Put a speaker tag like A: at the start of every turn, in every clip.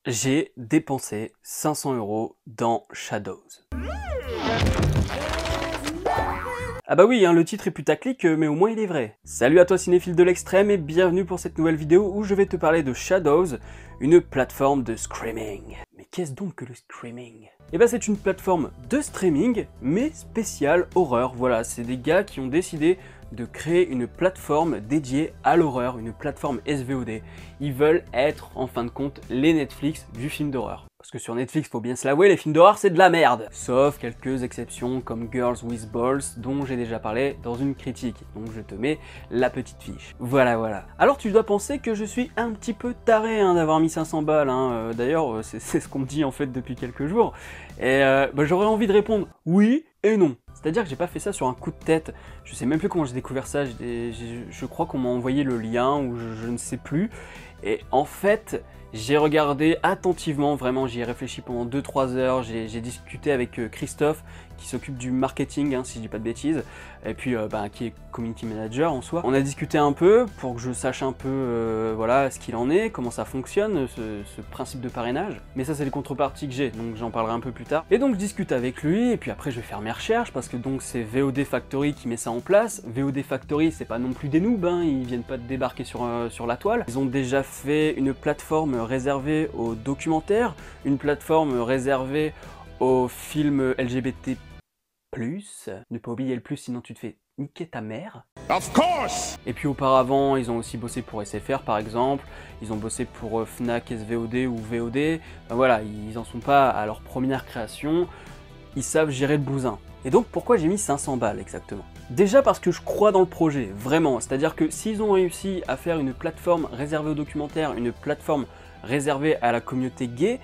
A: J'ai dépensé 500 € dans Shadows. Ah bah oui, hein, le titre est putaclic, mais au moins il est vrai. Salut à toi cinéphile de l'extrême et bienvenue pour cette nouvelle vidéo où je vais te parler de Shadows, une plateforme de streaming. Mais qu'est-ce donc que le streaming? Eh ben c'est une plateforme de streaming, mais spéciale horreur. Voilà, c'est des gars qui ont décidé de créer une plateforme dédiée à l'horreur, une plateforme SVOD. Ils veulent être, en fin de compte, les Netflix du film d'horreur. Parce que sur Netflix, faut bien se l'avouer, les films d'horreur c'est de la merde. Sauf quelques exceptions comme Girls with Balls, dont j'ai déjà parlé dans une critique. Donc je te mets la petite fiche. Voilà. Alors tu dois penser que je suis un petit peu taré d'avoir mis 500 balles. D'ailleurs, c'est ce qu'on me dit en fait depuis quelques jours. Et j'aurais envie de répondre oui et non. C'est-à-dire que j'ai pas fait ça sur un coup de tête. Je sais même plus comment j'ai découvert ça. Je crois qu'on m'a envoyé le lien ou je ne sais plus. Et en fait, j'ai regardé attentivement, vraiment j'y ai réfléchi pendant 2-3 heures, j'ai discuté avec Christophe qui s'occupe du marketing, si je dis pas de bêtises, et puis qui est community manager en soi. On a discuté un peu pour que je sache un peu voilà, ce qu'il en est, comment ça fonctionne, ce principe de parrainage. Mais ça c'est les contreparties que j'ai, donc j'en parlerai un peu plus tard. Et donc je discute avec lui, et puis après je vais faire mes recherches, parce que donc c'est VOD Factory qui met ça en place. VOD Factory c'est pas non plus des noobs, ils viennent pas de débarquer sur la toile. Ils ont déjà fait une plateforme réservée aux documentaires, une plateforme réservée aux films LGBT+. Ne pas oublier le plus sinon tu te fais niquer ta mère. Of course. Et puis auparavant, ils ont aussi bossé pour SFR par exemple, ils ont bossé pour Fnac SVOD ou VOD. Voilà, ils en sont pas à leur première création, ils savent gérer le bousin. Et donc pourquoi j'ai mis 500 balles exactement? Déjà parce que je crois dans le projet, vraiment. C'est-à-dire que s'ils ont réussi à faire une plateforme réservée aux documentaires, une plateforme réservée à la communauté gay,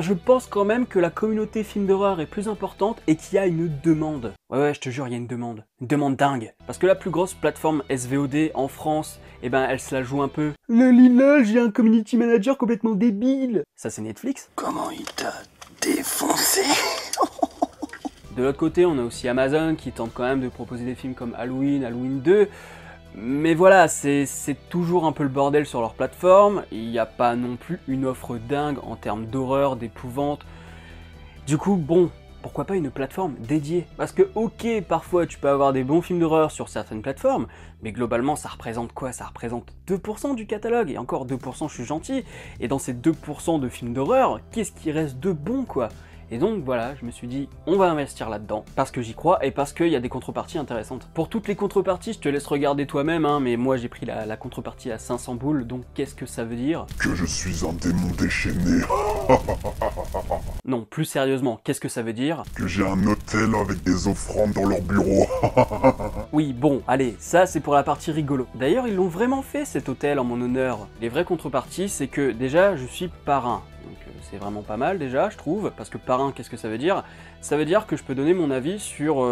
A: je pense quand même que la communauté film d'horreur est plus importante et qu'il y a une demande. Ouais, je te jure, il y a une demande dingue. Parce que la plus grosse plateforme SVOD en France, elle se la joue un peu. Le Lila, j'ai un community manager complètement débile. Ça c'est Netflix. Comment il t'a défoncé? De l'autre côté, on a aussi Amazon qui tente quand même de proposer des films comme Halloween, Halloween 2. Mais voilà, c'est toujours un peu le bordel sur leur plateforme, il n'y a pas non plus une offre dingue en termes d'horreur, d'épouvante. Du coup, bon, pourquoi pas une plateforme dédiée? Parce que ok, parfois tu peux avoir des bons films d'horreur sur certaines plateformes, mais globalement ça représente quoi? Ça représente 2% du catalogue, et encore 2% je suis gentil, et dans ces 2% de films d'horreur, qu'est-ce qui reste de bon quoi? Et donc voilà, je me suis dit, on va investir là-dedans, parce que j'y crois et parce qu'il y a des contreparties intéressantes. Pour toutes les contreparties, je te laisse regarder toi-même, mais moi j'ai pris la contrepartie à 500 boules, donc qu'est-ce que ça veut dire?
B: Que je suis un démon déchaîné.
A: Non, plus sérieusement, qu'est-ce que ça veut dire?
B: Que j'ai un hôtel avec des offrandes dans leur bureau.
A: Oui, bon, allez, ça c'est pour la partie rigolo. D'ailleurs, ils l'ont vraiment fait cet hôtel en mon honneur. Les vraies contreparties, c'est que déjà, je suis parrain. Donc c'est vraiment pas mal déjà, je trouve, parce que parrain, qu'est-ce que ça veut dire? Ça veut dire que je peux donner mon avis sur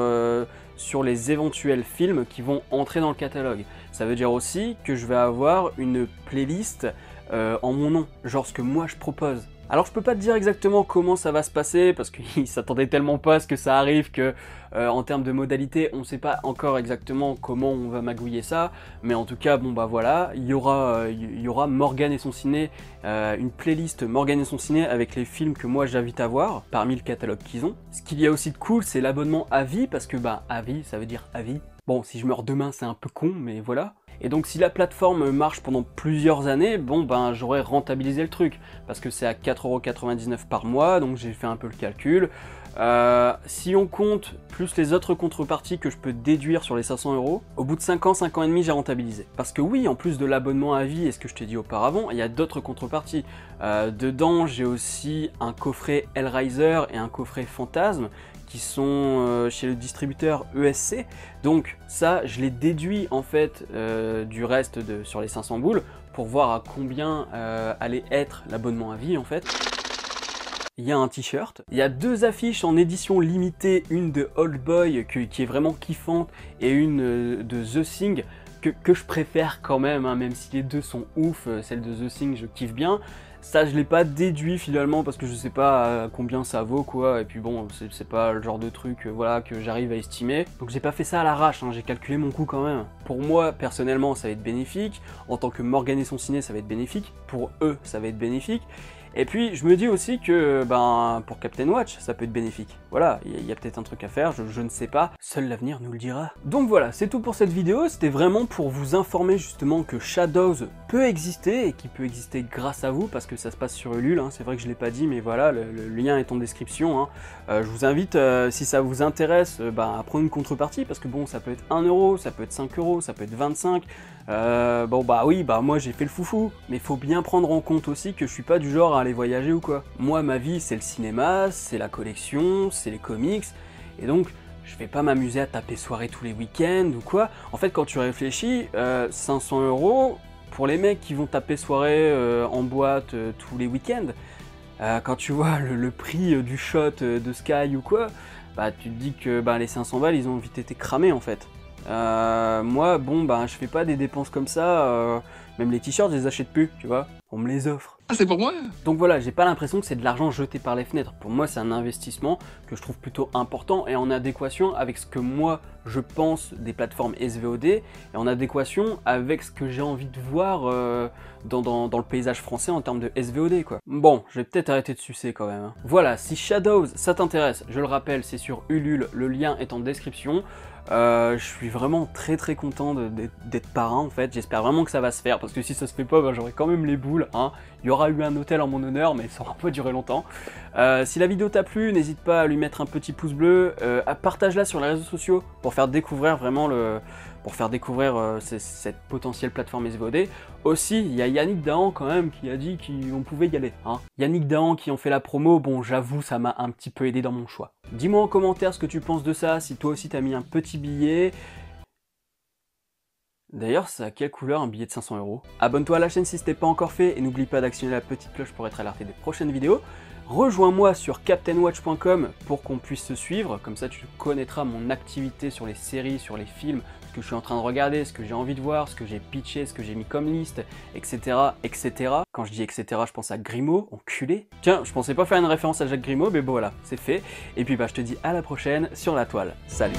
A: les éventuels films qui vont entrer dans le catalogue. Ça veut dire aussi que je vais avoir une playlist en mon nom, genre ce que moi je propose. Alors je peux pas te dire exactement comment ça va se passer, parce qu'ils s'attendaient tellement pas à ce que ça arrive que en termes de modalités, on sait pas encore exactement comment on va magouiller ça, mais en tout cas, voilà, il y aura Morgane et son ciné, une playlist Morgane et son ciné avec les films que moi j'invite à voir, parmi le catalogue qu'ils ont. Ce qu'il y a aussi de cool, c'est l'abonnement à vie, parce que à vie, ça veut dire à vie. Bon, si je meurs demain, c'est un peu con, mais voilà. Et donc si la plateforme marche pendant plusieurs années, j'aurais rentabilisé le truc, parce que c'est à 4,99 € par mois, donc j'ai fait un peu le calcul. Si on compte plus les autres contreparties que je peux déduire sur les 500 €, au bout de 5 ans et demi, j'ai rentabilisé. Parce que oui, en plus de l'abonnement à vie et ce que je t'ai dit auparavant, il y a d'autres contreparties. Dedans, j'ai aussi un coffret Hellraiser et un coffret Fantasme, qui sont chez le distributeur ESC, donc ça je l'ai déduit en fait du reste sur les 500 boules pour voir à combien allait être l'abonnement à vie en fait. Il y a un t-shirt, il y a 2 affiches en édition limitée, une de Oldboy qui est vraiment kiffante et une de The Thing que je préfère quand même, même si les deux sont ouf, celle de The Thing je kiffe bien. Ça, je l'ai pas déduit finalement parce que je sais pas combien ça vaut quoi, et puis bon, c'est pas le genre de truc voilà, que j'arrive à estimer. Donc j'ai pas fait ça à l'arrache, hein, j'ai calculé mon coût quand même. Pour moi, personnellement, ça va être bénéfique. En tant que Morgan et son ciné, ça va être bénéfique. Pour eux, ça va être bénéfique. Et puis je me dis aussi que pour Captain Watch, ça peut être bénéfique. Voilà, il y a peut-être un truc à faire, je ne sais pas, seul l'avenir nous le dira. Donc voilà, c'est tout pour cette vidéo, c'était vraiment pour vous informer justement que Shadows peut exister, et qui peut exister grâce à vous, parce que ça se passe sur Ulule, hein. C'est vrai que je l'ai pas dit, mais voilà, le lien est en description, hein. Je vous invite, si ça vous intéresse, à prendre une contrepartie, parce que bon, ça peut être 1 euro, ça peut être 5 euros, ça peut être 25, moi j'ai fait le foufou, mais faut bien prendre en compte aussi que je suis pas du genre à aller voyager ou quoi. Moi ma vie c'est le cinéma, c'est la collection, c'est les comics, et donc je vais pas m'amuser à taper soirée tous les week-ends ou quoi. En fait quand tu réfléchis, 500 euros pour les mecs qui vont taper soirée en boîte tous les week-ends, quand tu vois le prix du shot de Sky ou quoi, tu te dis que les 500 balles ils ont vite été cramés en fait. Moi, je fais pas des dépenses comme ça, même les t-shirts, je les achète plus, tu vois, on me les offre.
C: Ah, c'est pour moi?
A: Donc voilà, j'ai pas l'impression que c'est de l'argent jeté par les fenêtres. Pour moi, c'est un investissement que je trouve plutôt important et en adéquation avec ce que moi, je pense des plateformes SVOD, et en adéquation avec ce que j'ai envie de voir dans le paysage français en termes de SVOD, quoi. Bon, je vais peut-être arrêter de sucer quand même, hein. Voilà, si Shadows, ça t'intéresse, je le rappelle, c'est sur Ulule, le lien est en description. Je suis vraiment très content d'être parrain en fait, j'espère vraiment que ça va se faire, parce que si ça se fait pas, j'aurai quand même les boules, hein. Il y aura eu un hôtel en mon honneur, mais ça aura pas duré longtemps. Si la vidéo t'a plu, n'hésite pas à lui mettre un petit pouce bleu, partage-la sur les réseaux sociaux pour faire découvrir vraiment cette potentielle plateforme SVOD. Aussi, il y a Yannick Dahan quand même qui a dit qu'on pouvait y aller, hein. Yannick Dahan qui en fait la promo, bon j'avoue ça m'a un petit peu aidé dans mon choix. Dis-moi en commentaire ce que tu penses de ça, si toi aussi t'as mis un petit billet. D'ailleurs, c'est à quelle couleur un billet de 500 euros? Abonne-toi à la chaîne si ce n'est pas encore fait et n'oublie pas d'actionner la petite cloche pour être alerté des prochaines vidéos. Rejoins-moi sur captainwatch.com pour qu'on puisse se suivre, comme ça tu connaîtras mon activité sur les séries, sur les films, ce que je suis en train de regarder, ce que j'ai envie de voir, ce que j'ai pitché, ce que j'ai mis comme liste, etc. etc. Quand je dis etc, je pense à Grimaud, enculé. Tiens, je pensais pas faire une référence à Jacques Grimaud, mais bon voilà, c'est fait. Et puis je te dis à la prochaine sur la toile. Salut!